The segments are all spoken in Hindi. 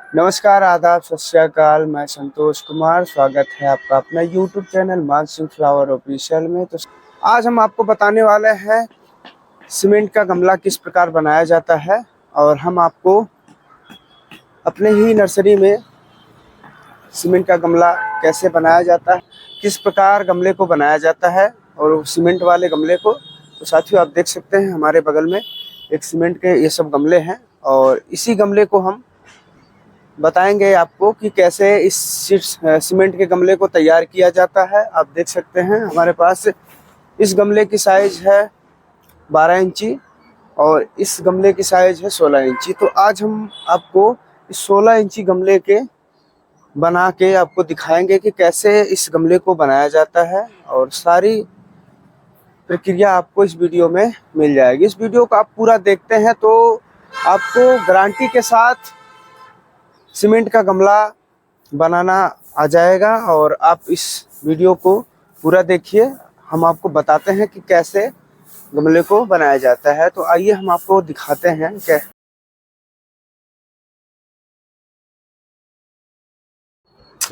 नमस्कार, आदाब, सत श्री अकाल। मैं संतोष कुमार, स्वागत है आपका अपना YouTube channel Mansingh flower official में। तो आज हम आपको बताने वाले हैं सीमेंट का गमला किस प्रकार बनाया जाता है, और हम आपको अपने ही नर्सरी में सीमेंट का गमला कैसे बनाया जाता है, किस प्रकार गमले को बनाया जाता है और सीमेंट वाले गमले को। तो साथियों, आप देख सकते हैं हमारे बगल में एक सीमेंट के ये सब गमले हैं, और इसी गमले को हम बताएंगे आपको कि कैसे इस सीमेंट के गमले को तैयार किया जाता है। आप देख सकते हैं हमारे पास इस गमले की साइज है 12 इंची और इस गमले की साइज है 16 इंची। तो आज हम आपको इस 16 इंची गमले के बना के आपको दिखाएंगे कि कैसे इस गमले को बनाया जाता है, और सारी प्रक्रिया आपको इस वीडियो में मिल जाएगी। इस वीडियो को आप पूरा देखते हैं तो आपको गारंटी के साथ सीमेंट का गमला बनाना आ जाएगा। और आप इस वीडियो को पूरा देखिए, हम आपको बताते हैं कि कैसे गमले को बनाया जाता है। तो आइए हम आपको दिखाते हैं। क्या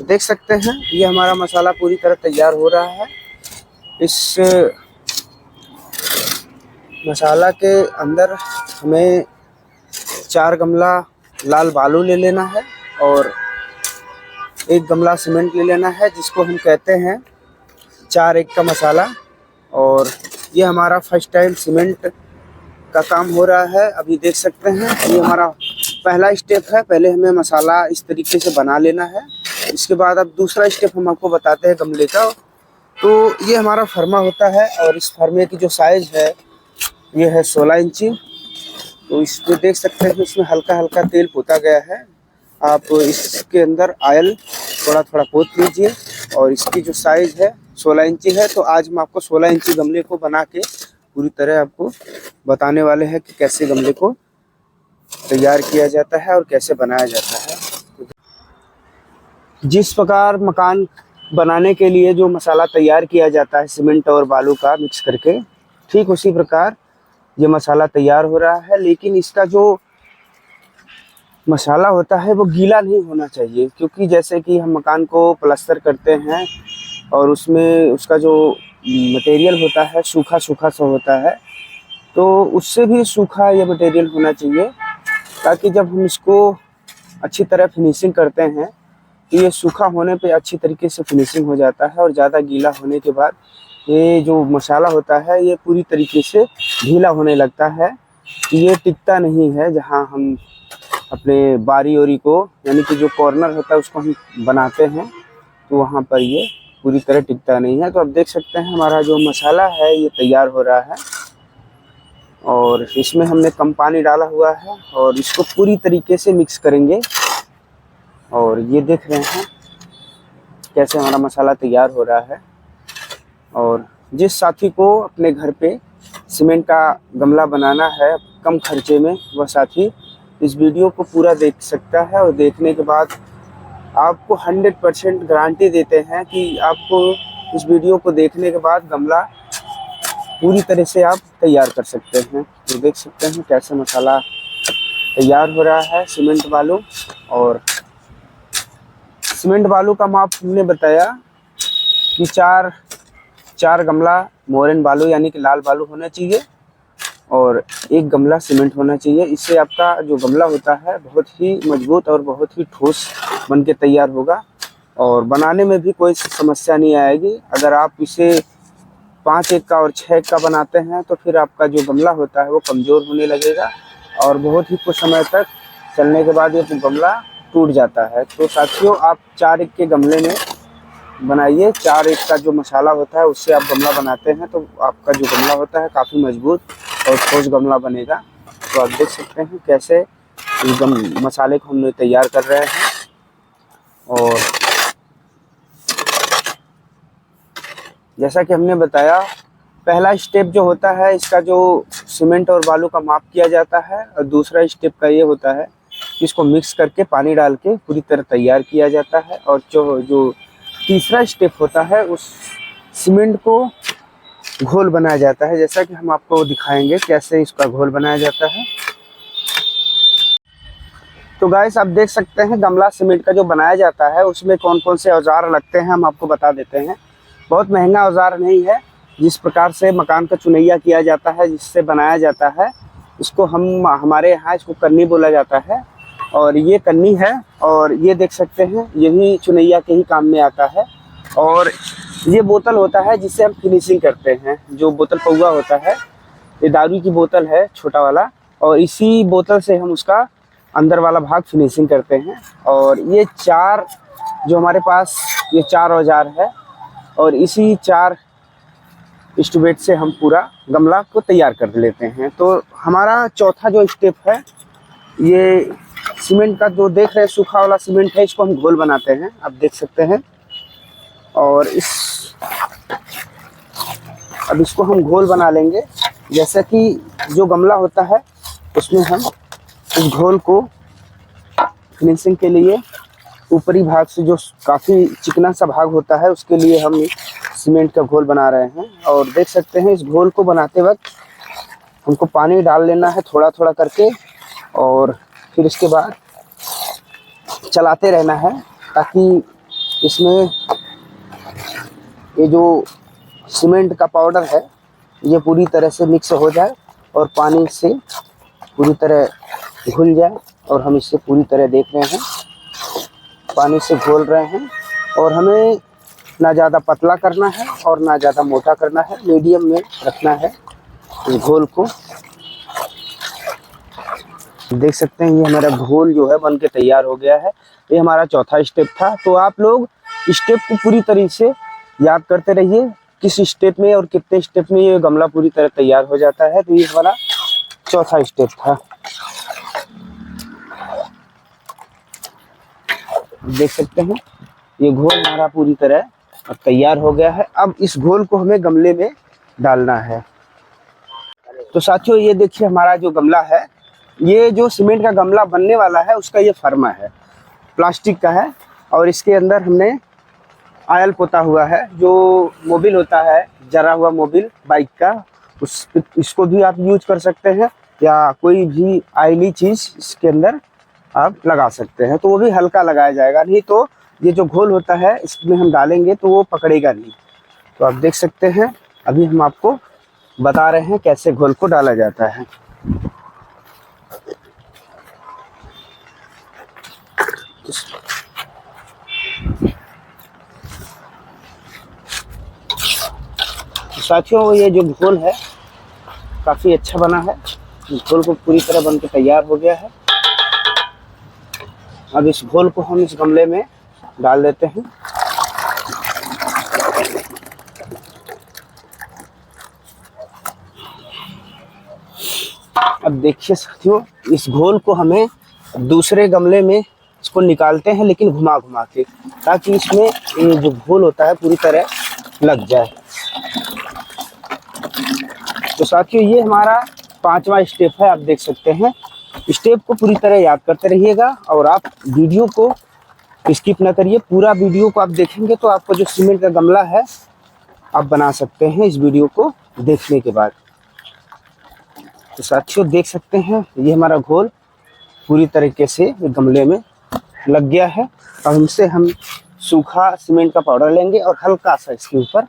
देख सकते हैं, ये हमारा मसाला पूरी तरह तैयार हो रहा है। इस मसाला के अंदर हमें 4 गमला लाल बालू ले लेना है और 1 गमला सीमेंट ले लेना है, जिसको हम कहते हैं 4-1 का मसाला। और ये हमारा फर्स्ट टाइम सीमेंट का काम हो रहा है। अभी देख सकते हैं ये हमारा पहला स्टेप है। पहले हमें मसाला इस तरीके से बना लेना है, इसके बाद अब दूसरा स्टेप हम आपको बताते हैं गमले का। तो ये हमारा फर्मा होता है, और इस फर्मे की जो साइज है ये है 16 इंची। तो इसमें देख सकते हैं इसमें हल्का हल्का तेल पोता गया है। आप इसके अंदर ऑयल थोड़ा थोड़ा पोत लीजिए, और इसकी जो साइज़ है 16 इंची है। तो आज हम आपको 16 इंची गमले को बना के पूरी तरह आपको बताने वाले हैं कि कैसे गमले को तैयार किया जाता है और कैसे बनाया जाता है। जिस प्रकार मकान बनाने के लिए जो मसाला तैयार किया जाता है सीमेंट और बालू का मिक्स करके, ठीक उसी प्रकार ये मसाला तैयार हो रहा है। लेकिन इसका जो मसाला होता है वो गीला नहीं होना चाहिए, क्योंकि जैसे कि हम मकान को प्लास्टर करते हैं और उसमें उसका जो मटेरियल होता है सूखा सूखा सा होता है, तो उससे भी सूखा ये मटेरियल होना चाहिए, ताकि जब हम इसको अच्छी तरह फिनिशिंग करते हैं तो ये सूखा होने पे अच्छी तरीके से फिनिशिंग हो जाता है। और ज़्यादा गीला होने के बाद ये जो मसाला होता है ये पूरी तरीके से ढीला होने लगता है, ये टिकता नहीं है। जहाँ हम अपने बारी ओरी को, यानी कि जो कॉर्नर होता है उसको हम बनाते हैं, तो वहाँ पर ये पूरी तरह टिकता नहीं है। तो आप देख सकते हैं हमारा जो मसाला है ये तैयार हो रहा है, और इसमें हमने कम पानी डाला हुआ है, और इसको पूरी तरीके से मिक्स करेंगे। और ये देख रहे हैं कैसे हमारा मसाला तैयार हो रहा है। और जिस साथी को अपने घर पे सीमेंट का गमला बनाना है कम खर्चे में, वह साथी इस वीडियो को पूरा देख सकता है। और देखने के बाद आपको 100% गारंटी देते हैं कि आपको इस वीडियो को देखने के बाद गमला पूरी तरह से आप तैयार कर सकते हैं। तो देख सकते हैं कैसे मसाला तैयार हो रहा है सीमेंट बालू। और सीमेंट बालू का माप हमने बताया कि 4 गमला मोरन बालू यानी कि लाल बालू होना चाहिए, और 1 गमला सीमेंट होना चाहिए। इससे आपका जो गमला होता है बहुत ही मजबूत और बहुत ही ठोस बन के तैयार होगा, और बनाने में भी कोई समस्या नहीं आएगी। अगर आप इसे 5-1 का और 6 का बनाते हैं तो फिर आपका जो गमला होता है वो कमज़ोर होने लगेगा, और बहुत ही कुछ समय तक चलने के बाद ये गमला टूट जाता है। तो साथियों, आप 4-1 के गमले में बनाइए। 4-1 का जो मसाला होता है उससे आप गमला बनाते हैं तो आपका जो गमला होता है काफ़ी मजबूत और ठोस गमला बनेगा। तो आप देख सकते हैं कैसे इस मसाले को हम तैयार कर रहे हैं। और जैसा कि हमने बताया, पहला स्टेप जो होता है इसका जो सीमेंट और बालू का माप किया जाता है, और दूसरा स्टेप का ये होता है कि इसको मिक्स करके पानी डाल के पूरी तरह तैयार किया जाता है। और जो तीसरा स्टेप होता है उस सीमेंट को घोल बनाया जाता है, जैसा कि हम आपको दिखाएंगे कैसे इसका घोल बनाया जाता है। तो गाइस आप देख सकते हैं गमला सीमेंट का जो बनाया जाता है उसमें कौन कौन से औजार लगते हैं हम आपको बता देते हैं। बहुत महंगा औजार नहीं है। जिस प्रकार से मकान का चुनैया किया जाता है, जिससे बनाया जाता है, इसको हमारे यहाँ इसको कन्नी बोला जाता है। और ये कन्नी है और ये देख सकते हैं ये भी चुनैया के ही काम में आता है। और ये बोतल होता है जिससे हम फिनिशिंग करते हैं। जो बोतल पौवा होता है, ये दारू की बोतल है छोटा वाला, और इसी बोतल से हम उसका अंदर वाला भाग फिनिशिंग करते हैं। और ये चार जो हमारे पास ये चार औजार है और इसी चार इंस्ट्रूमेंट से हम पूरा गमला को तैयार कर लेते हैं। तो हमारा चौथा जो स्टेप है, ये सीमेंट का जो देख रहे हैं सूखा वाला सीमेंट है, इसको हम घोल बनाते हैं, आप देख सकते हैं। और अब इसको हम घोल बना लेंगे। जैसे कि जो गमला होता है उसमें हम इस घोल को फिनिशिंग के लिए ऊपरी भाग से जो काफ़ी चिकना सा भाग होता है उसके लिए हम सीमेंट का घोल बना रहे हैं। और देख सकते हैं इस घोल को बनाते वक्त हमको पानी डाल लेना है थोड़ा थोड़ा करके, और फिर इसके बाद चलाते रहना है ताकि इसमें ये जो सीमेंट का पाउडर है ये पूरी तरह से मिक्स हो जाए और पानी से पूरी तरह घुल जाए। और हम इसे पूरी तरह देख रहे हैं पानी से घोल रहे हैं। और हमें ना ज़्यादा पतला करना है और ना ज़्यादा मोटा करना है, मीडियम में रखना है इस घोल को। देख सकते हैं ये हमारा घोल जो है बन के तैयार हो गया है। ये हमारा चौथा स्टेप था। तो आप लोग स्टेप को पूरी तरीके से याद करते रहिए, किस स्टेप में और कितने स्टेप में ये गमला पूरी तरह तैयार हो जाता है। तो ये हमारा चौथा स्टेप था। देख सकते हैं ये घोल हमारा पूरी तरह तैयार हो गया है। अब इस घोल को हमें गमले में डालना है। तो साथियों ये देखिए हमारा जो गमला है, ये जो सीमेंट का गमला बनने वाला है उसका ये फर्मा है, प्लास्टिक का है। और इसके अंदर हमने आयल पोता हुआ है। जो मोबिल होता है, जरा हुआ मोबिल बाइक का, इसको भी आप यूज कर सकते हैं, या कोई भी आयली चीज़ इसके अंदर आप लगा सकते हैं। तो वो भी हल्का लगाया जाएगा, नहीं तो ये जो घोल होता है इसमें हम डालेंगे तो वो पकड़ेगा नहीं। तो आप देख सकते हैं अभी हम आपको बता रहे हैं कैसे घोल को डाला जाता है। साथियों ये जो घोल है काफ़ी अच्छा बना है। इस घोल को पूरी तरह बन के तैयार हो गया है। अब इस घोल को हम इस गमले में डाल देते हैं। अब देखिए साथियों इस घोल को हमें दूसरे गमले में इसको निकालते हैं, लेकिन घुमा घुमा के, ताकि इसमें ये जो घोल होता है पूरी तरह लग जाए। तो साथियों ये हमारा पांचवा स्टेप है। आप देख सकते हैं स्टेप को पूरी तरह याद करते रहिएगा और आप वीडियो को स्किप ना करिए। पूरा वीडियो को आप देखेंगे तो आपको जो सीमेंट का गमला है आप बना सकते हैं इस वीडियो को देखने के बाद। तो साथियों देख सकते हैं ये हमारा घोल पूरी तरीके से गमले में लग गया है। और हमसे हम सूखा सीमेंट का पाउडर लेंगे और हल्का सा इसके ऊपर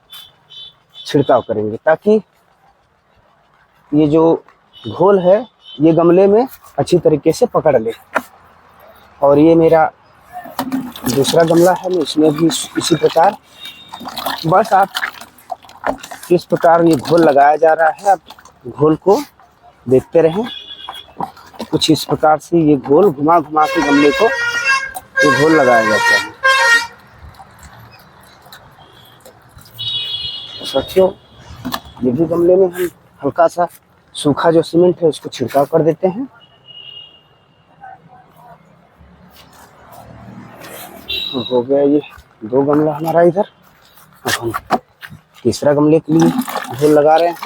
छिड़काव करेंगे, ताकि ये जो घोल है ये गमले में अच्छी तरीके से पकड़ ले। और ये मेरा दूसरा गमला है, मैं इसमें भी इसी प्रकार बस आप किस प्रकार ये घोल लगाया जा रहा है, आप घोल को देखते रहें। कुछ इस प्रकार से ये घोल घुमा घुमा के गमले को ये घोल लगाया जाता है। साथियों ये भी गमले में हम हल्का सा सूखा जो सीमेंट है उसको छिड़काव कर देते हैं। हो गया ये दो गमला हमारा इधर। अब हम तीसरा गमले के लिए घोल लगा रहे हैं।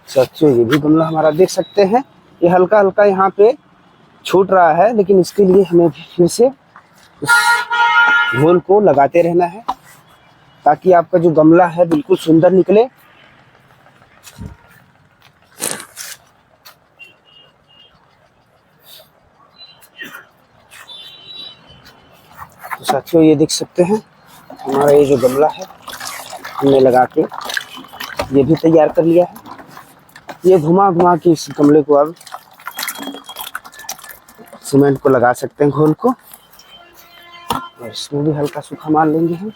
साथियों ये भी गमला हमारा देख सकते हैं ये हल्का हल्का यहाँ पे छूट रहा है, लेकिन इसके लिए हमें फिर से उस घोल को लगाते रहना है। ताकि आपका जो गमला है बिल्कुल सुंदर निकले। तो साथियों ये देख सकते हैं हमारा ये जो गमला है हमने लगा के ये भी तैयार कर लिया है। ये घुमा घुमा के इस गमले को अब सीमेंट को लगा सकते हैं घोल को, और इसमें भी हल्का सूखा मार लेंगे हम।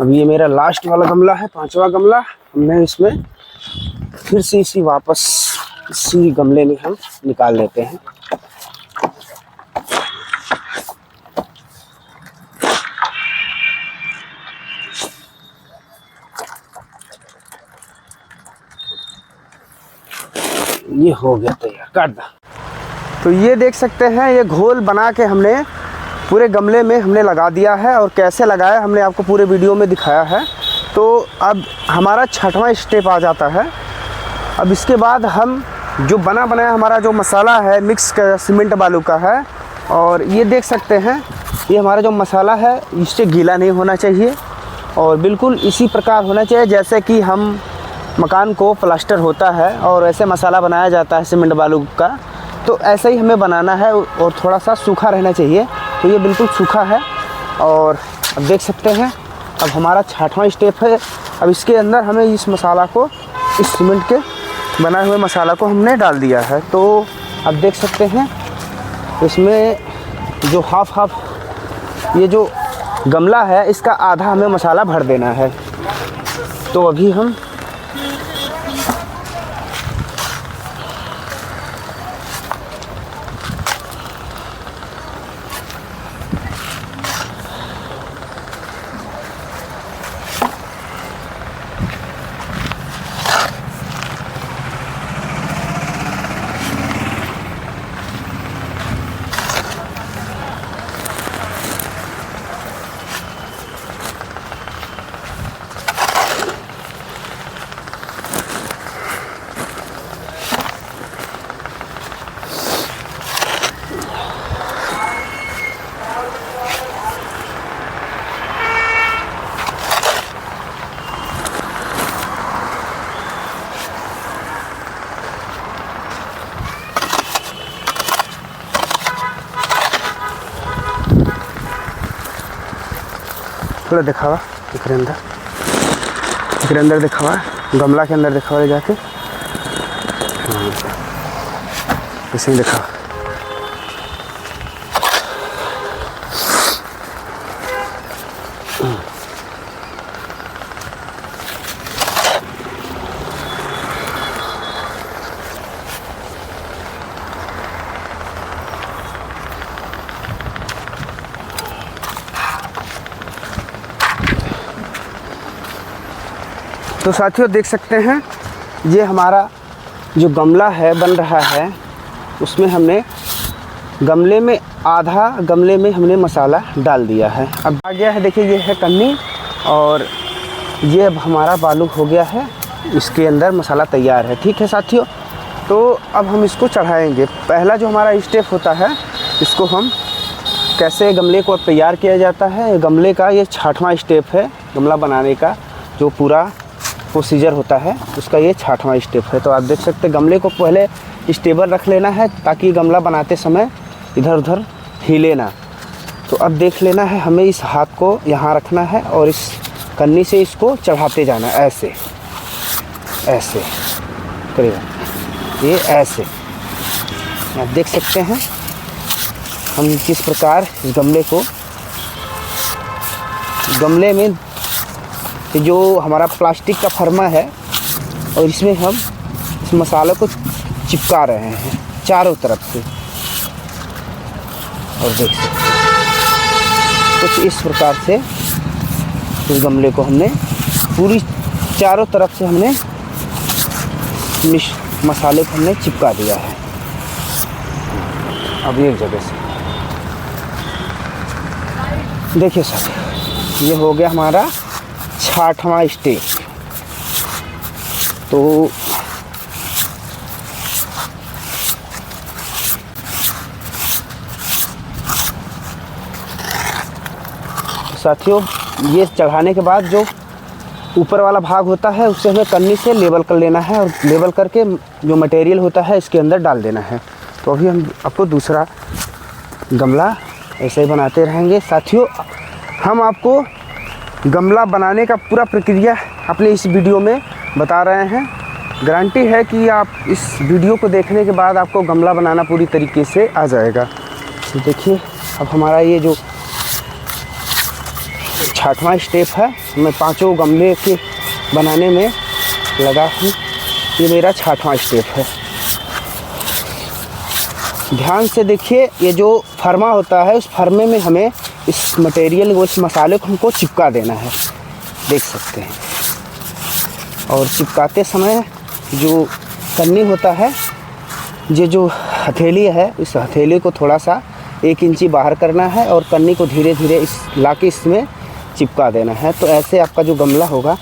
अब ये मेरा लास्ट वाला गमला है, 5वां गमला। हमने इसमें फिर से इसी गमले में हम निकाल लेते हैं। ये हो गया तैयार, काट दो। तो ये देख सकते हैं ये घोल बना के हमने पूरे गमले में हमने लगा दिया है, और कैसे लगाया हमने आपको पूरे वीडियो में दिखाया है। तो अब हमारा 6वां स्टेप आ जाता है। अब इसके बाद हम जो बना बनाया हमारा जो मसाला है मिक्स का सीमेंट बालू का है, और ये देख सकते हैं ये हमारा जो मसाला है इससे गीला नहीं होना चाहिए, और बिल्कुल इसी प्रकार होना चाहिए जैसे कि हम मकान को प्लास्टर होता है और ऐसे मसाला बनाया जाता है सीमेंट बालू का। तो ऐसे ही हमें बनाना है, और थोड़ा सा सूखा रहना चाहिए। तो ये बिल्कुल सूखा है, और अब देख सकते हैं अब हमारा 6वां स्टेप है। अब इसके अंदर हमें इस मसाला को, इस सीमेंट के बनाए हुए मसाला को हमने डाल दिया है। तो अब देख सकते हैं इसमें जो हाफ ये जो गमला है इसका आधा हमें मसाला भर देना है। तो अभी हम थोड़ा दिखावा एक अंदर दिखावा, गमला के अंदर दिखावा ले जाके, ऐसे ही दिखावा। तो साथियों देख सकते हैं ये हमारा जो गमला है बन रहा है, उसमें हमने गमले में आधा गमले में हमने मसाला डाल दिया है। अब आ गया है, देखिए ये है कन्नी, और ये अब हमारा बालू हो गया है, इसके अंदर मसाला तैयार है। ठीक है साथियों, तो अब हम इसको चढ़ाएंगे। पहला जो हमारा स्टेप होता है इसको हम कैसे गमले को तैयार किया जाता है, गमले का ये 6वां स्टेप है। गमला बनाने का जो पूरा प्रोसीजर होता है उसका ये 6वां स्टेप है। तो आप देख सकते हैं गमले को पहले स्टेबल रख लेना है ताकि गमला बनाते समय इधर उधर हिले ना। तो अब देख लेना है हमें इस हाथ को यहाँ रखना है और इस कन्नी से इसको चढ़ाते जाना, ऐसे ऐसे करेगा, ये ऐसे। आप देख सकते हैं हम किस प्रकार इस गमले में जो हमारा प्लास्टिक का फर्मा है और इसमें हम इस मसाले को चिपका रहे हैं चारों तरफ से। और देख सकते हैं कुछ इस प्रकार से इस गमले को हमने पूरी चारों तरफ से हमने मसाले को हमने चिपका दिया है। अब एक जगह से देखिए सर, ये हो गया हमारा 6वां स्टेप। तो साथियों ये चढ़ाने के बाद जो ऊपर वाला भाग होता है उसे हमें कन्नी से लेवल कर लेना है और लेवल करके जो मटेरियल होता है इसके अंदर डाल देना है। तो अभी हम आपको दूसरा गमला ऐसे ही बनाते रहेंगे। साथियों हम आपको गमला बनाने का पूरा प्रक्रिया अपने इस वीडियो में बता रहे हैं। गारंटी है कि आप इस वीडियो को देखने के बाद आपको गमला बनाना पूरी तरीके से आ जाएगा। तो देखिए अब हमारा ये जो 6वां स्टेप है, मैं 5 गमले के बनाने में लगा हूँ। ये मेरा 6वां स्टेप है। ध्यान से देखिए, ये जो फरमा होता है उस फर्मे में हमें इस मटेरियल को, इस मसाले को हमको चिपका देना है, देख सकते हैं। और चिपकाते समय जो कन्नी होता है, ये जो हथेली है, इस हथेली को थोड़ा सा 1 इंची बाहर करना है और कन्नी को धीरे धीरे इस लाके इसमें चिपका देना है। तो ऐसे आपका जो गमला होगा,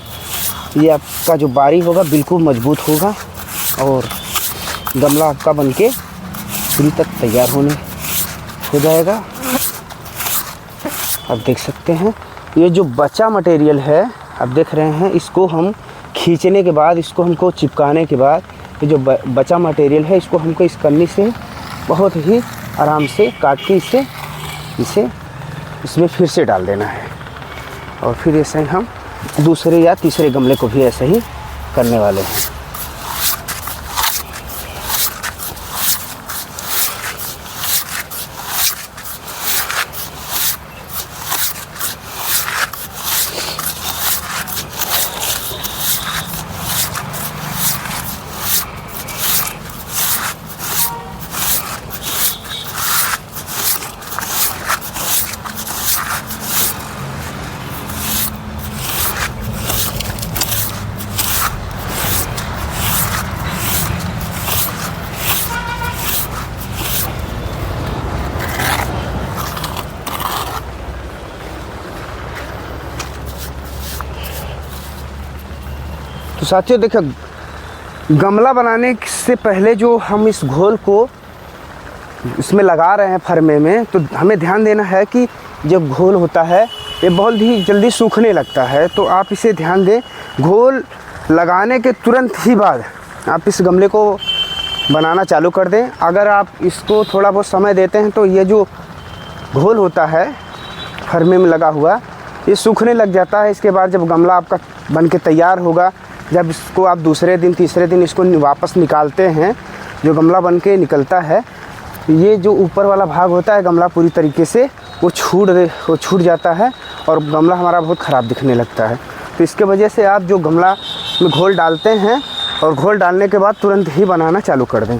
ये आपका जो बारी होगा बिल्कुल मजबूत होगा और गमला आपका बनके पूरी तक तैयार हो जाएगा। आप देख सकते हैं ये जो बचा मटेरियल है, आप देख रहे हैं, इसको हम खींचने के बाद, इसको हमको चिपकाने के बाद, ये जो बचा मटेरियल है इसको हमको इस कन्नी से बहुत ही आराम से काट के इसे इसमें फिर से डाल देना है। और फिर ऐसे ही हम दूसरे या तीसरे गमले को भी ऐसे ही करने वाले हैं। तो साथियों देखिए, गमला बनाने से पहले जो हम इस घोल को इसमें लगा रहे हैं फर्मे में, तो हमें ध्यान देना है कि जो घोल होता है ये बहुत ही जल्दी सूखने लगता है। तो आप इसे ध्यान दें, घोल लगाने के तुरंत ही बाद आप इस गमले को बनाना चालू कर दें। अगर आप इसको थोड़ा बहुत समय देते हैं तो ये जो घोल होता है फर्मे में लगा हुआ, ये सूखने लग जाता है। इसके बाद जब गमला आपका बन के तैयार होगा, जब इसको आप दूसरे दिन तीसरे दिन इसको वापस निकालते हैं, जो गमला बन के निकलता है, ये जो ऊपर वाला भाग होता है गमला पूरी तरीके से वो छूट जाता है और गमला हमारा बहुत ख़राब दिखने लगता है। तो इसके वजह से आप जो गमला में घोल डालते हैं और घोल डालने के बाद तुरंत ही बनाना चालू कर दें।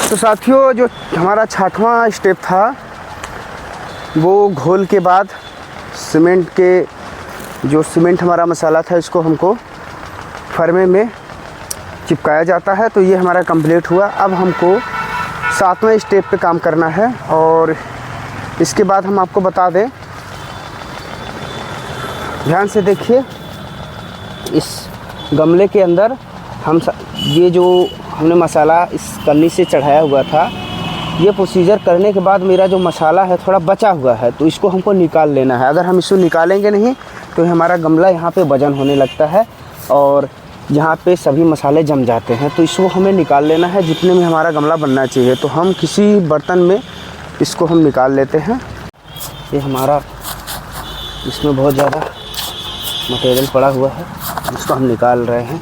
तो साथियों जो हमारा 6वां स्टेप था, वो घोल के बाद सीमेंट हमारा मसाला था, इसको हमको फर्मे में चिपकाया जाता है। तो ये हमारा कंप्लीट हुआ। अब हमको 7वें स्टेप पे काम करना है और इसके बाद हम आपको बता दें ध्यान से देखिए, इस गमले के अंदर ये जो हमने मसाला इस कन्नी से चढ़ाया हुआ था, ये प्रोसीजर करने के बाद मेरा जो मसाला है थोड़ा बचा हुआ है, तो इसको हमको निकाल लेना है। अगर हम इसको निकालेंगे नहीं तो हमारा गमला यहाँ पे वजन होने लगता है और यहाँ पे सभी मसाले जम जाते हैं। तो इसको हमें निकाल लेना है जितने में हमारा गमला बनना चाहिए। तो हम किसी बर्तन में इसको हम निकाल लेते हैं। ये हमारा इसमें बहुत ज़्यादा मटेरियल पड़ा हुआ है, इसको हम निकाल रहे हैं।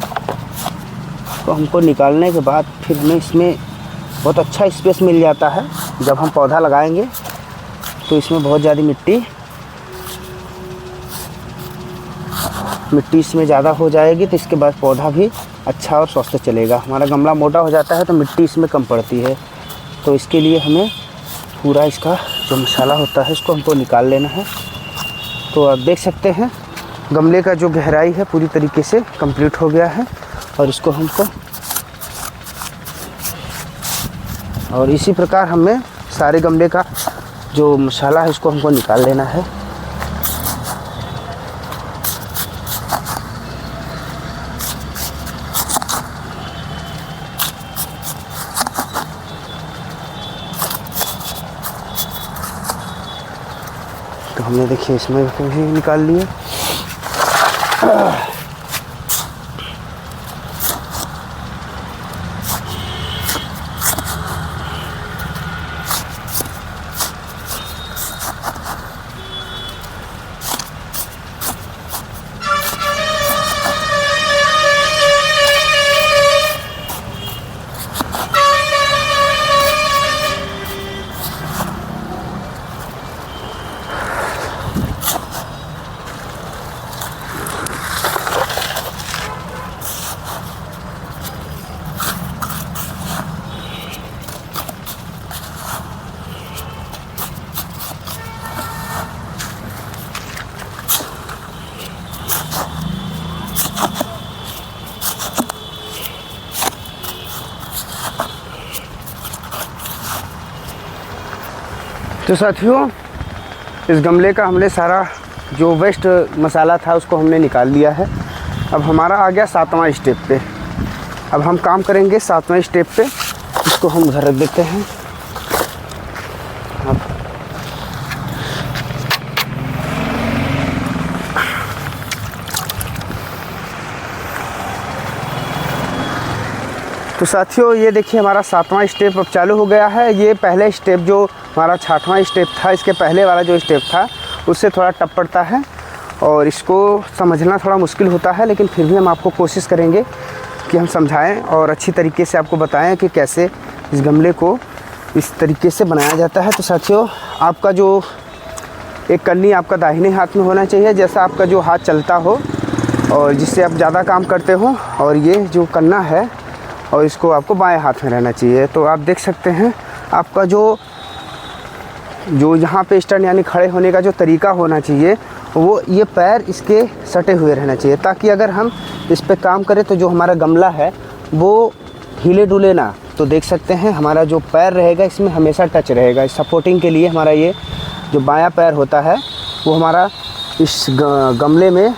तो हमको निकालने के बाद फिर में इसमें बहुत अच्छा स्पेस मिल जाता है। जब हम पौधा लगाएंगे तो इसमें बहुत ज़्यादा मिट्टी इसमें ज़्यादा हो जाएगी, तो इसके बाद पौधा भी अच्छा और स्वस्थ चलेगा। हमारा गमला मोटा हो जाता है तो मिट्टी इसमें कम पड़ती है। तो इसके लिए हमें पूरा इसका जो मसाला होता है इसको हमको निकाल लेना है। तो आप देख सकते हैं गमले का जो गहराई है पूरी तरीके से कंप्लीट हो गया है। और इसको हमको और इसी प्रकार हमें सारे गमले का जो मसाला है इसको हमको निकाल लेना है। तो हमने देखिए इसमें भी निकाल लिए। तो साथियों, इस गमले का हमने सारा जो वेस्ट मसाला था उसको हमने निकाल लिया है। अब हमारा आ गया 7वां स्टेप पे। अब हम काम करेंगे 7वां स्टेप पे। इसको हम घर रख देते हैं। तो साथियों, ये देखिए हमारा 7वां स्टेप अब चालू हो गया है। ये पहले स्टेप जो हमारा 6वां स्टेप था, इसके पहले वाला जो स्टेप था उससे थोड़ा टफ पड़ता है और इसको समझना थोड़ा मुश्किल होता है, लेकिन फिर भी हम आपको कोशिश करेंगे कि हम समझाएं और अच्छी तरीके से आपको बताएं कि कैसे इस गमले को इस तरीके से बनाया जाता है। तो साथियों, आपका जो एक कन्नी आपका दाहिने हाथ में होना चाहिए, जैसा आपका जो हाथ चलता हो और जिससे आप ज़्यादा काम करते हो, और ये जो कन्ना है और इसको आपको बाएं हाथ में रहना चाहिए। तो आप देख सकते हैं आपका जो यहाँ पे स्टैंड यानी खड़े होने का जो तरीका होना चाहिए वो ये पैर इसके सटे हुए रहना चाहिए, ताकि अगर हम इस पे काम करें तो जो हमारा गमला है वो हिले डुले ना। तो देख सकते हैं हमारा जो पैर रहेगा इसमें हमेशा टच रहेगा। इस सपोर्टिंग के लिए हमारा ये जो बायां पैर होता है वो हमारा इस गमले में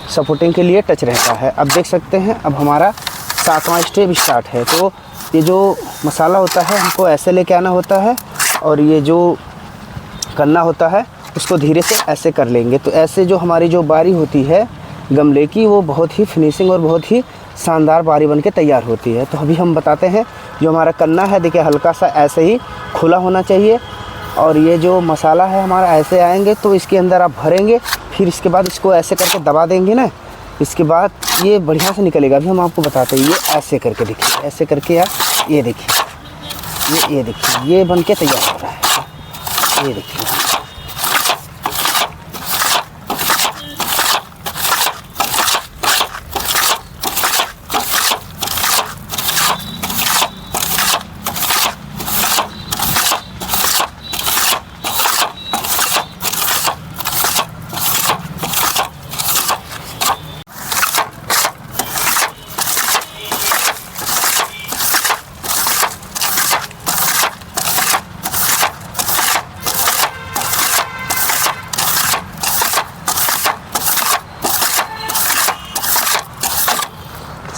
सपोर्टिंग के लिए टच रहता है। अब देख सकते हैं अब हमारा 7वां स्टेप स्टार्ट है। तो ये जो मसाला होता है हमको ऐसे लेके आना होता है और ये जो करना होता है उसको धीरे से ऐसे कर लेंगे। तो ऐसे जो हमारी जो बारी होती है गमले की वो बहुत ही फिनिशिंग और बहुत ही शानदार बारी बन के तैयार होती है। तो अभी हम बताते हैं जो हमारा करना है, देखिए हल्का सा ऐसे ही खुला होना चाहिए और ये जो मसाला है हमारा ऐसे आएंगे तो इसके अंदर आप भरेंगे, फिर इसके बाद इसको ऐसे करके दबा देंगे ना, इसके बाद ये बढ़िया से निकलेगा। अभी हम आपको बताते हैं, ये ऐसे करके देखिए, ऐसे करके आप ये देखिए, ये देखिए ये बन के तैयार हो रहा है। ये देखिए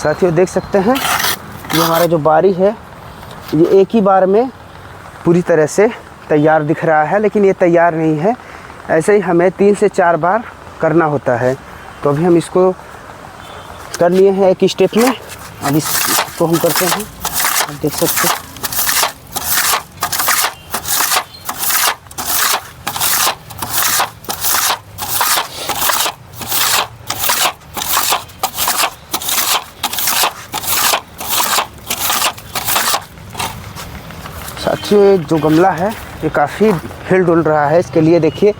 साथियों देख सकते हैं ये हमारा जो बारी है ये एक ही बार में पूरी तरह से तैयार दिख रहा है, लेकिन ये तैयार नहीं है। ऐसे ही हमें 3 से 4 बार करना होता है। तो अभी हम इसको कर लिए हैं एक स्टेप में, अब इसको हम करते हैं। आप देख सकते हैं साथियों ये जो गमला है ये काफ़ी हिल डुल रहा है। इसके लिए देखिए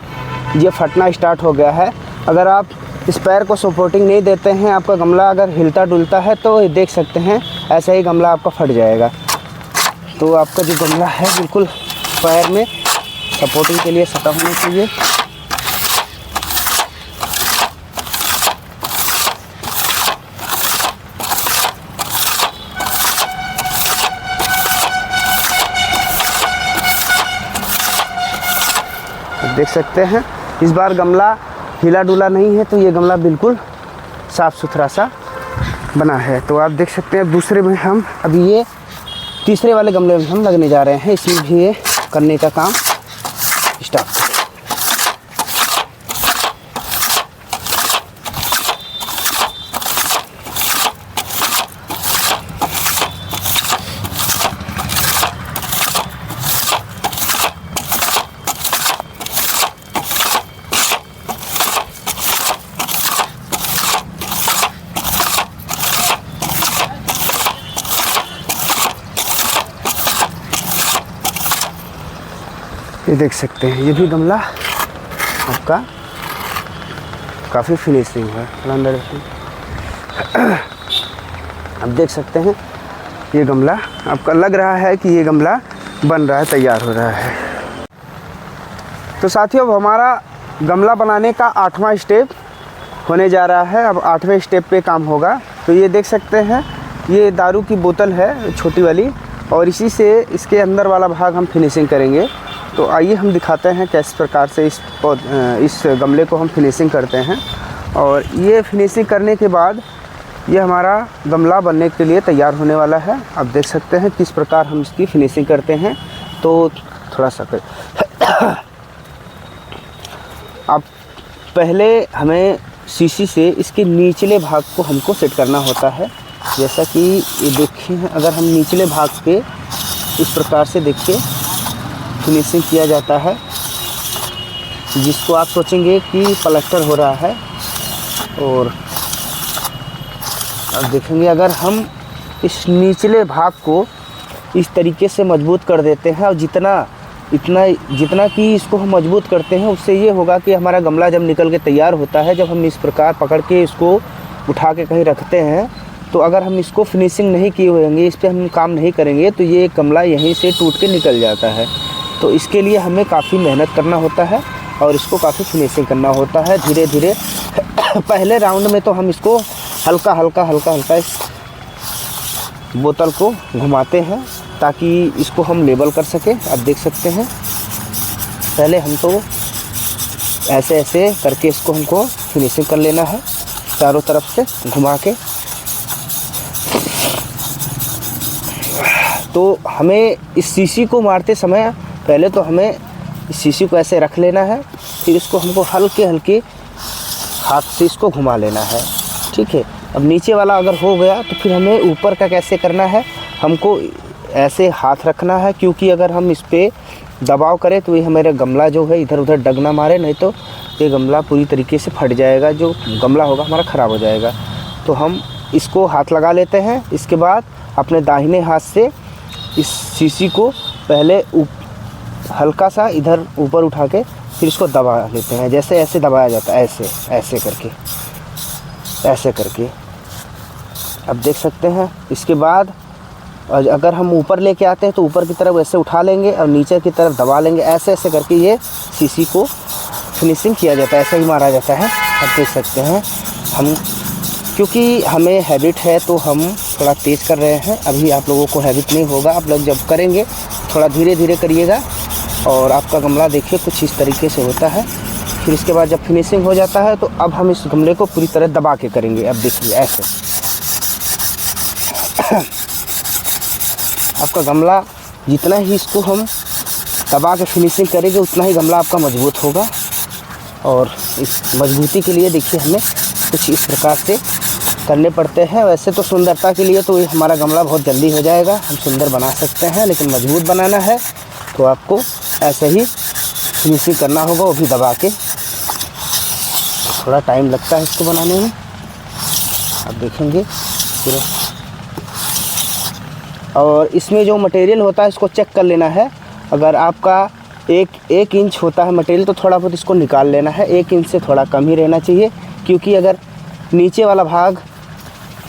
ये फटना स्टार्ट हो गया है। अगर आप इस पैर को सपोर्टिंग नहीं देते हैं, आपका गमला अगर हिलता डुलता है तो ये देख सकते हैं ऐसा ही गमला आपका फट जाएगा। तो आपका जो गमला है बिल्कुल पैर में सपोर्टिंग के लिए सटा होना चाहिए। देख सकते हैं इस बार गमला हिला डुला नहीं है, तो ये गमला बिल्कुल साफ़ सुथरा सा बना है। तो आप देख सकते हैं दूसरे में हम अभी ये तीसरे वाले गमले में हम लगने जा रहे हैं। इसमें भी ये करने का काम स्टार्ट करें। ये देख सकते हैं ये भी गमला आपका काफ़ी फिनिशिंग है अंदर। आप देख सकते हैं ये गमला आपका लग रहा है कि ये गमला बन रहा है, तैयार हो रहा है। तो साथियों अब हमारा गमला बनाने का 8वां स्टेप होने जा रहा है। अब 8वें स्टेप पे काम होगा। तो ये देख सकते हैं ये दारू की बोतल है छोटी वाली, और इसी से इसके अंदर वाला भाग हम फिनिशिंग करेंगे। तो आइए हम दिखाते हैं किस प्रकार से इस गमले को हम फिनिशिंग करते हैं। और ये फिनिशिंग करने के बाद ये हमारा गमला बनने के लिए तैयार होने वाला है। आप देख सकते हैं किस प्रकार हम इसकी फिनिशिंग करते हैं। तो थोड़ा सा अब पहले हमें शीशी से इसके निचले भाग को हमको सेट करना होता है। जैसा कि ये देखिए अगर हम निचले भाग पे इस प्रकार से देखिए फिनिशिंग किया जाता है, जिसको आप सोचेंगे कि प्लास्टर हो रहा है। और अब देखेंगे अगर हम इस निचले भाग को इस तरीके से मजबूत कर देते हैं, और जितना कि इसको हम मजबूत करते हैं उससे ये होगा कि हमारा गमला जब निकल के तैयार होता है, जब हम इस प्रकार पकड़ के इसको उठा के कहीं रखते हैं, तो अगर हम इसको फिनिशिंग नहीं किए होंगे, इस पर हम काम नहीं करेंगे, तो ये गमला यहीं से टूट के निकल जाता है। तो इसके लिए हमें काफ़ी मेहनत करना होता है और इसको काफ़ी फिनिशिंग करना होता है धीरे धीरे। पहले राउंड में तो हम इसको हल्का हल्का इस बोतल को घुमाते हैं ताकि इसको हम लेबल कर सकें। आप देख सकते हैं पहले हम तो ऐसे करके इसको हमको फिनिशिंग कर लेना है चारों तरफ से घुमा के। तो हमें इस शीशी को मारते समय पहले तो हमें इस शीशी को ऐसे रख लेना है, फिर इसको हमको हल्के हाथ से इसको घुमा लेना है। ठीक है, अब नीचे वाला अगर हो गया तो फिर हमें ऊपर का कैसे करना है, हमको ऐसे हाथ रखना है, क्योंकि अगर हम इस पर दबाव करें तो ये हमारा गमला जो है इधर उधर डग ना मारे, नहीं तो ये गमला पूरी तरीके से फट जाएगा, जो गमला होगा हमारा ख़राब हो जाएगा। तो हम इसको हाथ लगा लेते हैं। इसके बाद अपने दाहिने हाथ से इस शीशी को पहले हल्का सा इधर ऊपर उठा के फिर इसको दबा लेते हैं। जैसे ऐसे दबाया जाता है, ऐसे करके अब देख सकते हैं। इसके बाद अगर हम ऊपर लेके आते हैं तो ऊपर की तरफ ऐसे उठा लेंगे और नीचे की तरफ दबा लेंगे, ऐसे करके ये शीशी को फिनिशिंग किया जाता है, ऐसे ही मारा जाता है। आप देख सकते हैं हम, क्योंकि हमें हैबिट है तो हम थोड़ा तेज़ कर रहे हैं। अभी आप लोगों को हैबिट नहीं होगा, आप लोग जब करेंगे थोड़ा धीरे धीरे करिएगा और आपका गमला देखिए कुछ इस तरीके से होता है। फिर इसके बाद जब फिनिशिंग हो जाता है तो अब हम इस गमले को पूरी तरह दबा के करेंगे। अब देखिए ऐसे आपका गमला जितना ही इसको हम दबा के फिनिशिंग करेंगे उतना ही गमला आपका मजबूत होगा। और इस मजबूती के लिए देखिए हमें कुछ इस प्रकार से करने पड़ते हैं। वैसे तो सुंदरता के लिए तो ये हमारा गमला बहुत जल्दी हो जाएगा, हम सुंदर बना सकते हैं, लेकिन मजबूत बनाना है तो आपको ऐसे ही फिनिशिंग करना होगा, वो भी दबा के। थोड़ा टाइम लगता है इसको बनाने में, आप देखेंगे पूरा। और इसमें जो मटेरियल होता है इसको चेक कर लेना है। अगर आपका एक इंच होता है मटेरियल तो थोड़ा बहुत इसको निकाल लेना है, 1 इंच से थोड़ा कम ही रहना चाहिए, क्योंकि अगर नीचे वाला भाग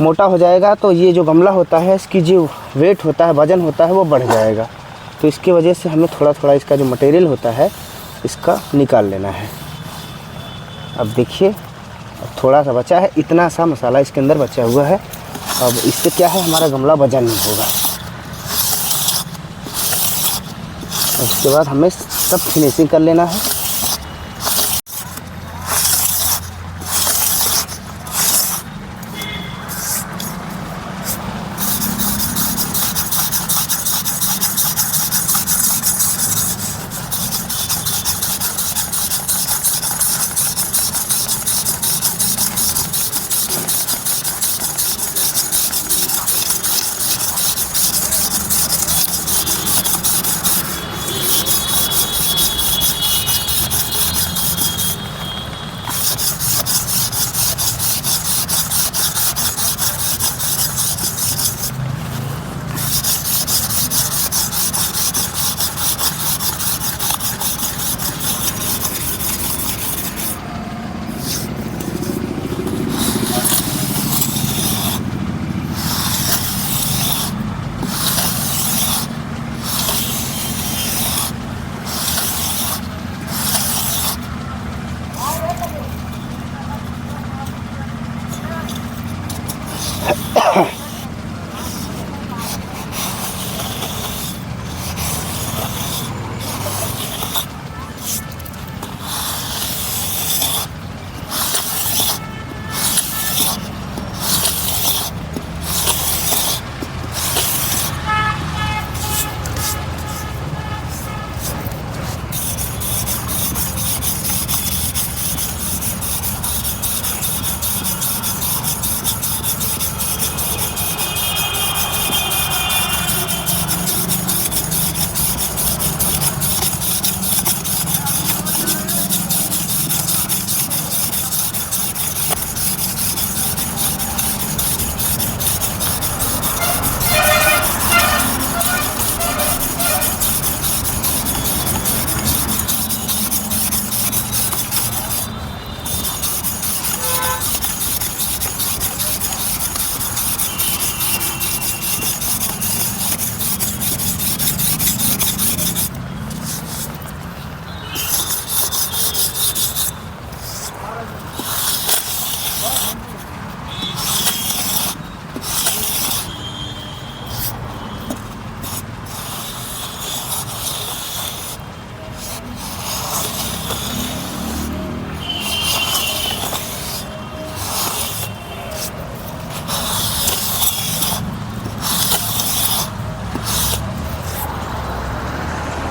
मोटा हो जाएगा तो ये जो गमला होता है इसकी जो वेट होता है, वज़न होता है, वो बढ़ जाएगा। तो इसकी वजह से हमें थोड़ा थोड़ा इसका जो मटेरियल होता है इसका निकाल लेना है। अब देखिए अब थोड़ा सा बचा है, इतना सा मसाला इसके अंदर बचा हुआ है। अब इससे क्या है, हमारा गमला वजन नहीं होगा। उसके बाद हमें सब फिनिशिंग कर लेना है।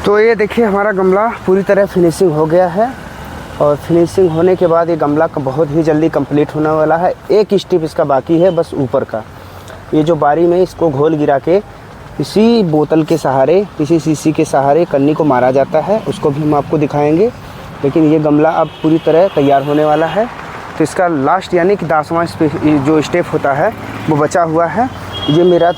तो ये देखिए हमारा गमला पूरी तरह फिनिशिंग हो गया है। और फिनिशिंग होने के बाद ये गमला का बहुत ही जल्दी कंप्लीट होने वाला है। एक स्टेप इसका बाकी है बस ऊपर का। ये जो बारी में इसको घोल गिरा के किसी बोतल के सहारे, किसी शीशी के सहारे कन्नी को मारा जाता है, उसको भी हम आपको दिखाएंगे। लेकिन ये गमला अब पूरी तरह तैयार होने वाला है। तो इसका लास्ट यानी कि 10वां जो स्टेप होता है वो बचा हुआ है। ये मेरा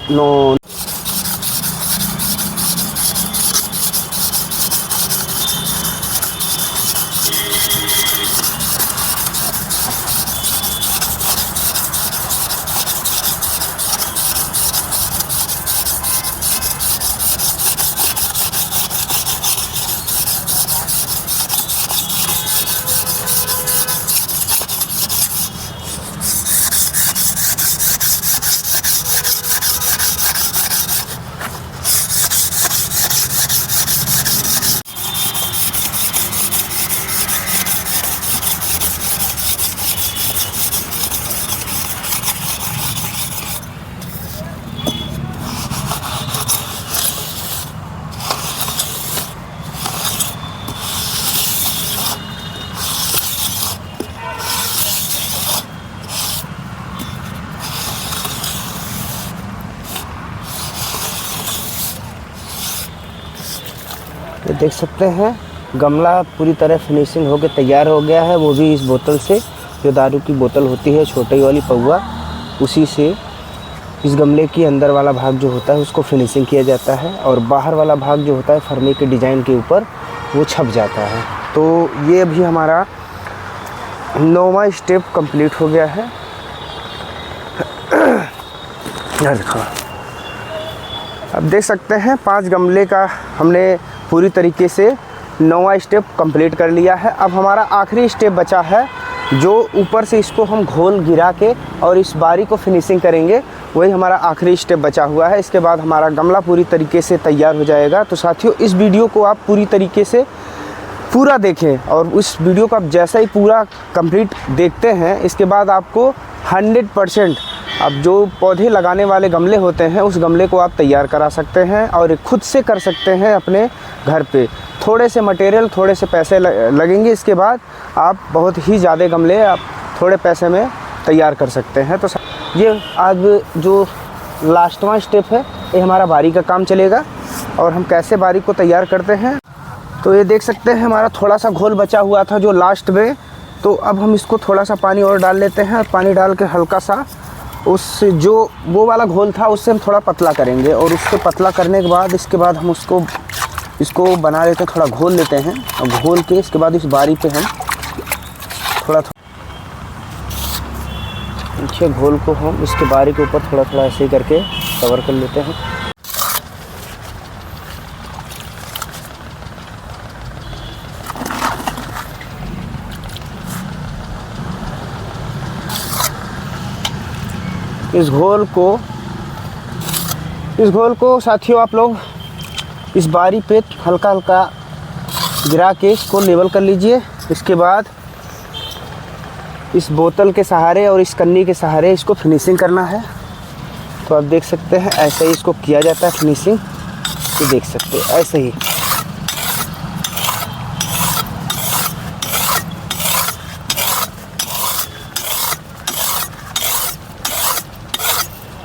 ये देख सकते हैं गमला पूरी तरह फिनिशिंग होकर तैयार हो गया है, वो भी इस बोतल से, जो दारू की बोतल होती है छोटी वाली पौवा, उसी से इस गमले के अंदर वाला भाग जो होता है उसको फिनिशिंग किया जाता है, और बाहर वाला भाग जो होता है फर्मे के डिज़ाइन के ऊपर वो छप जाता है। तो ये भी हमारा 9वां स्टेप कंप्लीट हो गया है। देखो अब देख सकते हैं 5 गमले का हमने पूरी तरीके से 9वां स्टेप कंप्लीट कर लिया है। अब हमारा आखिरी स्टेप बचा है, जो ऊपर से इसको हम घोल गिरा के और इस बारी को फिनिशिंग करेंगे, वही हमारा आखिरी स्टेप बचा हुआ है। इसके बाद हमारा गमला पूरी तरीके से तैयार हो जाएगा। तो साथियों, इस वीडियो को आप पूरी तरीके से पूरा देखें, और उस वीडियो को आप जैसा ही पूरा कंप्लीट देखते हैं, इसके बाद आपको 100% अब जो पौधे लगाने वाले गमले होते हैं उस गमले को आप तैयार करा सकते हैं, और खुद से कर सकते हैं अपने घर पे। थोड़े से मटेरियल, थोड़े से पैसे लगेंगे, इसके बाद आप बहुत ही ज़्यादा गमले आप थोड़े पैसे में तैयार कर सकते हैं। तो ये आज जो लास्टवां स्टेप है, ये हमारा बारी का काम चलेगा, और हम कैसे बारी को तैयार करते हैं। तो ये देख सकते हैं हमारा थोड़ा सा घोल बचा हुआ था जो लास्ट में, तो अब हम इसको थोड़ा सा पानी और डाल लेते हैं, और पानी डाल के हल्का सा उस जो वो वाला घोल था उससे हम थोड़ा पतला करेंगे, और उससे पतला करने के बाद इसके बाद हम इसको बना लेते हैं, थोड़ा घोल लेते हैं, और घोल के इसके बाद इस बारी पे हम थोड़ा अच्छे घोल को हम इसके बारी के ऊपर थोड़ा थोड़ा ऐसे ही करके कवर कर लेते हैं। इस घोल को साथियों आप लोग इस बारी पे हल्का हल्का गिरा के इसको लेवल कर लीजिए। इसके बाद इस बोतल के सहारे और इस कन्नी के सहारे इसको फिनिशिंग करना है। तो आप देख सकते हैं ऐसे ही इसको किया जाता है फिनिशिंग, ये देख सकते हैं ऐसे ही।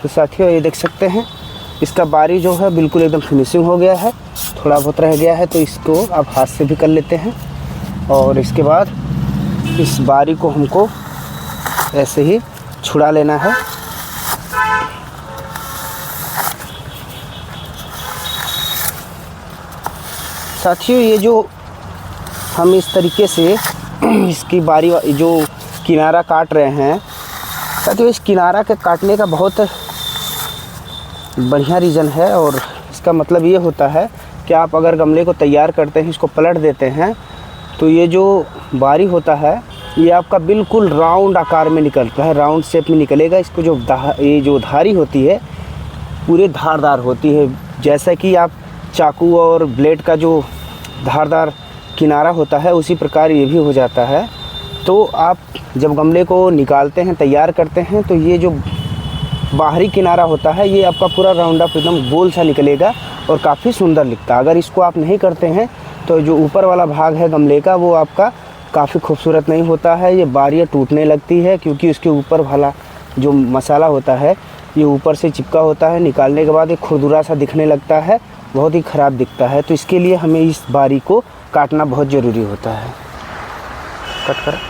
तो साथियों ये देख सकते हैं इसका बारी जो है बिल्कुल एकदम फिनिशिंग हो गया है, थोड़ा बहुत रह गया है तो इसको आप हाथ से भी कर लेते हैं। और इसके बाद इस बारी को हमको ऐसे ही छुड़ा लेना है। साथियों ये जो हम इस तरीके से इसकी बारी जो किनारा काट रहे हैं, साथियों इस किनारा के काटने का बहुत बढ़िया रीज़न है, और इसका मतलब ये होता है कि आप अगर गमले को तैयार करते हैं, इसको पलट देते हैं, तो ये जो बारी होता है ये आपका बिल्कुल राउंड आकार में निकलता है, राउंड शेप में निकलेगा। इसको ये जो धारी होती है पूरे धारदार होती है, जैसा कि आप चाकू और ब्लेड का जो धारदार किनारा होता है उसी प्रकार ये भी हो जाता है। तो आप जब गमले को निकालते हैं, तैयार करते हैं, तो ये जो बाहरी किनारा होता है ये आपका पूरा राउंड अप एकदम गोल सा निकलेगा और काफ़ी सुंदर लिखता है। अगर इसको आप नहीं करते हैं तो जो ऊपर वाला भाग है गमले का वो आपका काफ़ी खूबसूरत नहीं होता है, ये बारियाँ टूटने लगती है, क्योंकि उसके ऊपर वाला जो मसाला होता है ये ऊपर से चिपका होता है, निकालने के बाद ये खुरदुरा सा दिखने लगता है, बहुत ही ख़राब दिखता है। तो इसके लिए हमें इस बारी को काटना बहुत ज़रूरी होता है। कट कर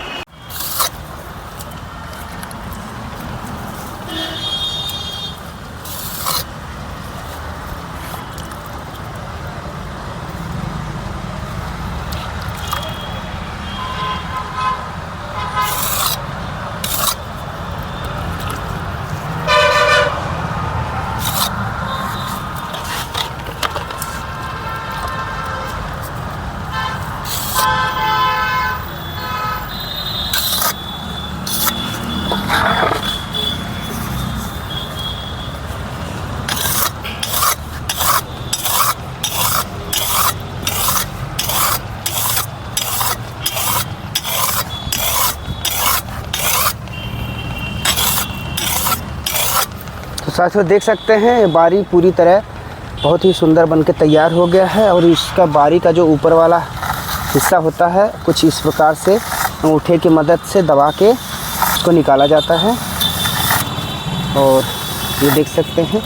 तो साथियों देख सकते हैं बारी पूरी तरह बहुत ही सुंदर बनके तैयार हो गया है। और इसका बारी का जो ऊपर वाला हिस्सा होता है कुछ इस प्रकार से अंगूठे की मदद से दबा के इसको निकाला जाता है। और ये देख सकते हैं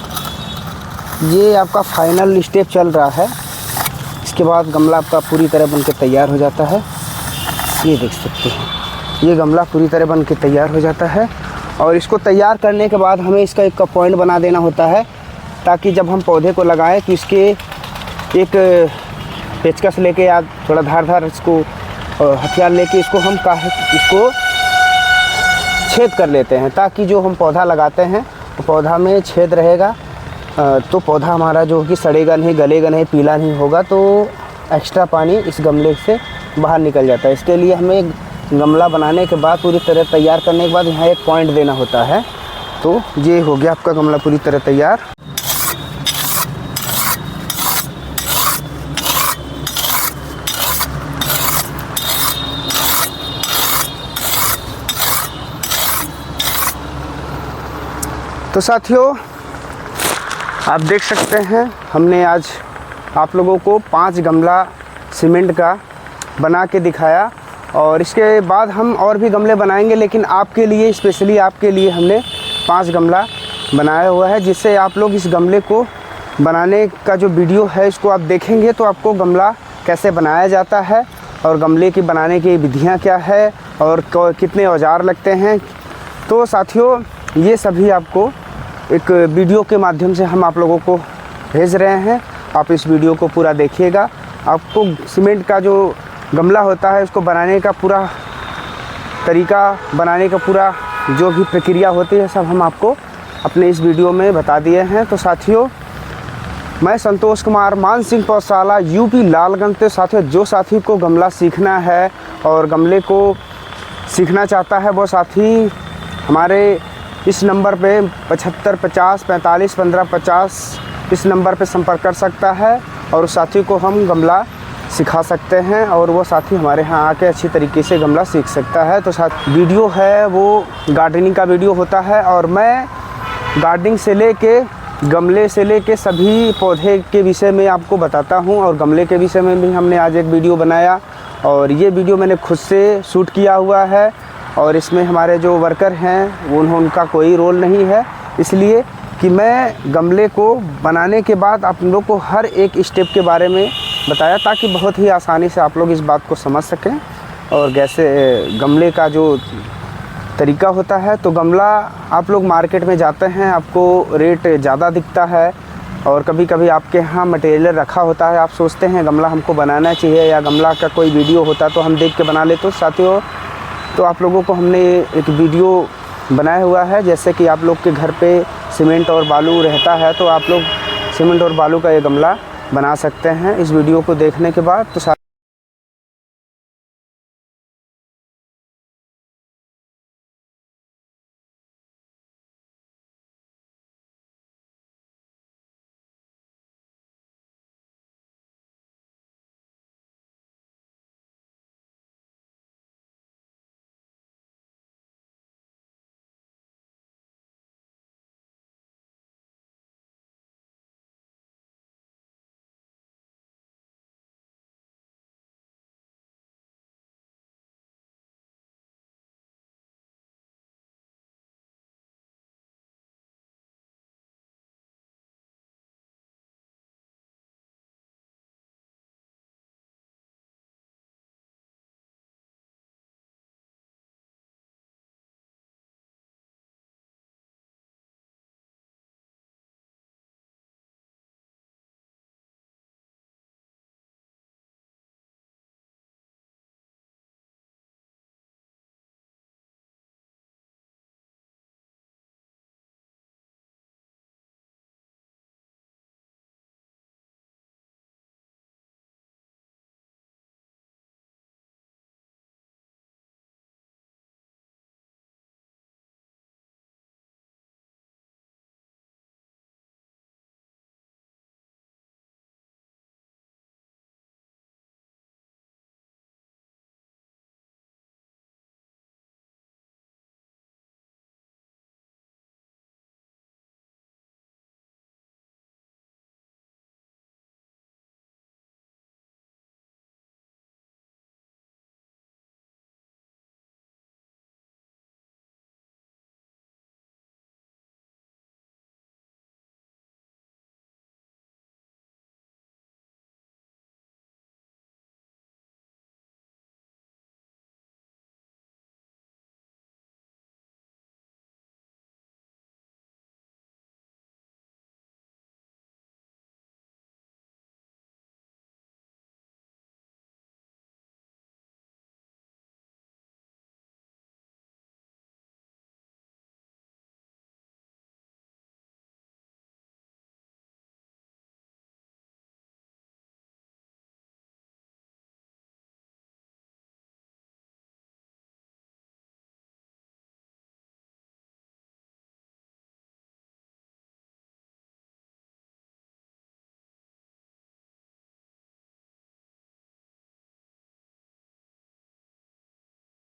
ये आपका फाइनल स्टेप चल रहा है। इसके इसके बाद गमला आपका पूरी तरह बन के तैयार हो जाता है। ये देख सकते हैं, ये गमला पूरी तरह बन के तैयार हो जाता है। और इसको तैयार करने के बाद हमें इसका एक पॉइंट बना देना होता है, ताकि जब हम पौधे को लगाएं तो इसके एक पेचकस लेके या थोड़ा धार इसको हथियार लेके इसको छेद कर लेते हैं, ताकि जो हम पौधा लगाते हैं तो पौधा में छेद रहेगा, तो पौधा हमारा जो कि सड़ेगा नहीं, गलेगा नहीं, पीला नहीं होगा, तो एक्स्ट्रा पानी इस गमले से बाहर निकल जाता है। इसके लिए हमें गमला बनाने के बाद पूरी तरह तैयार करने के बाद यहाँ एक पॉइंट देना होता है। तो ये हो गया आपका गमला पूरी तरह तैयार। तो साथियों, आप देख सकते हैं हमने आज आप लोगों को 5 गमला सीमेंट का बना के दिखाया, और इसके बाद हम और भी गमले बनाएंगे, लेकिन आपके लिए, स्पेशली आपके लिए हमने 5 गमला बनाया हुआ है, जिससे आप लोग इस गमले को बनाने का जो वीडियो है इसको आप देखेंगे तो आपको गमला कैसे बनाया जाता है और गमले की बनाने की विधियाँ क्या है और कितने औजार लगते हैं। तो साथियों, ये सभी आपको एक वीडियो के माध्यम से हम आप लोगों को भेज रहे हैं। आप इस वीडियो को पूरा देखिएगा। आपको सीमेंट का जो गमला होता है उसको बनाने का पूरा तरीका, बनाने का पूरा जो भी प्रक्रिया होती है, सब हम आपको अपने इस वीडियो में बता दिए हैं। तो साथियों, मैं संतोष कुमार, मान सिंह पौधशाला, यूपी लालगंज। तो साथियों, जो साथी को गमला सीखना है और गमले को सीखना चाहता है, वो साथी हमारे इस नंबर पे 75 50 45 15 50 इस नंबर पे संपर्क कर सकता है, और उस साथी को हम गमला सिखा सकते हैं, और वो साथी हमारे यहाँ आके अच्छी तरीके से गमला सीख सकता है। तो साथ वीडियो है वो गार्डनिंग का वीडियो होता है, और मैं गार्डनिंग से लेके, गमले से लेके सभी पौधे के विषय में आपको बताता हूँ, और गमले के विषय में भी हमने आज एक वीडियो बनाया, और ये वीडियो मैंने खुद से शूट किया हुआ है, और इसमें हमारे जो वर्कर हैं उनका कोई रोल नहीं है, इसलिए कि मैं गमले को बनाने के बाद आप लोग को हर एक स्टेप के बारे में बताया, ताकि बहुत ही आसानी से आप लोग इस बात को समझ सकें। और जैसे गमले का जो तरीका होता है, तो गमला आप लोग मार्केट में जाते हैं, आपको रेट ज़्यादा दिखता है, और कभी कभी आपके यहाँ मटेरियल रखा होता है, आप सोचते हैं गमला हमको बनाना चाहिए, या गमला का कोई वीडियो होता तो हम देख के बना लेते। तो साथियों, तो आप लोगों को हमने एक वीडियो बनाया हुआ है, जैसे कि आप लोग के घर पे सीमेंट और बालू रहता है, तो आप लोग सीमेंट और बालू का ये गमला बना सकते हैं इस वीडियो को देखने के बाद। तो